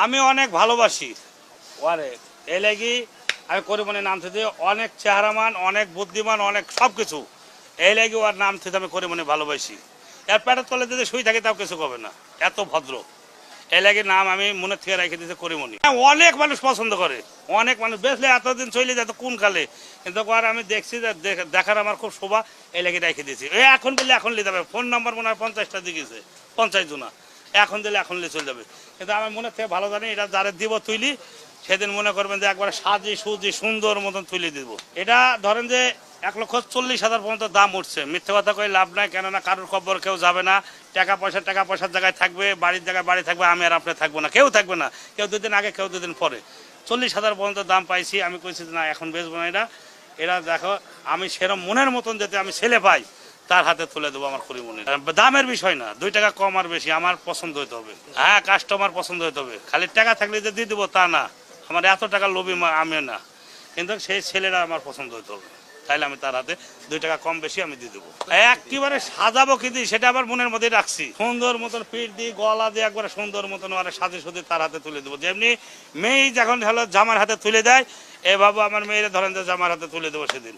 আমি অনেক ভালোবাসি ওরে এই লাগি আমি করিমনির নাম থেকে অনেক চেহারামান, অনেক বুদ্ধিমান, অনেক সব কিছু এই লাগি ওর নাম থেকে আমি করিমনি ভালোবাসি। এর পেটের তলে যদি শুই থাকি তাও কিছু করবে না, এত ভদ্র। এই লাগে নাম আমি মনে থেকে রেখে দিয়েছি করিমনি। অনেক মানুষ পছন্দ করে, অনেক মানুষ বেসলে এতদিন চলে যেত কোন কালে, কিন্তু আর আমি দেখছি যে দেখার আমার খুব শোভা, এই লাগে রেখে দিয়েছি। এখন বললে এখন নিয়ে যাবে, ফোন নাম্বার মনে হয় 50টা দিয়েছে, 50 জনা এখন দিলে এখন নিয়ে চলে যাবে। কিন্তু আমি মনে থেকে ভালো জানি এটা যারা দিব তুইলি সেদিন মনে করবেন যে একবারে সাজি সুজি সুন্দর মতন তুলে দিব। এটা ধরেন যে 1,40,000 পর্যন্ত দাম উঠছে। মিথ্যে কথা কই লাভ নাই, কেননা কারোর কবর কেউ যাবে না। টাকা পয়সার জায়গায় থাকবে, বাড়ির জায়গায় বাড়ি থাকবে, আমি আর আপনি থাকবো না, কেউ থাকবে না। কেউ 2 দিন আগে, কেউ 2 দিন পরে। 40,000 পর্যন্ত দাম পাইছি। আমি কইছি না এখন বেচবো না এটা। এরা দেখো আমি সেরকম মনের মতন যাতে আমি ছেলে পাই তার হাতে তুলে দেবো আমার করিমনি। দামের বিষয় না, 2 টাকা কম আর বেশি আমার পছন্দ হইতে হবে। হ্যাঁ, কাস্টমার পছন্দ হইতে হবে। খালি টাকা থাকলে যে দিয়ে দেবো তা না, আমার এত টাকা লোভী আমি না। কিন্তু সেই ছেলেরা আমার পছন্দ হইতে হবে, তাইলে আমি তার হাতে 2 টাকা কম বেশি আমি দিয়ে দেবো। একেবারে সাজাবো কি দিই সেটা আবার মনের মধ্যে রাখছি। সুন্দর মতন পিঠ দিই, গলা দিয়ে একবারে সুন্দর মতন সাজে সুজে তার হাতে তুলে দেবো। যেমনি মেয়ে যখন হলো জামার হাতে তুলে দেয়, এভাবে আমার মেয়েরা ধরেন যে জামার হাতে তুলে দেবো সেদিন।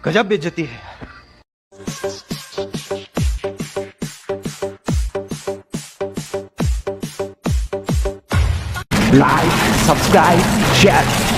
गजब बेइज्जती है। Like, subscribe, share.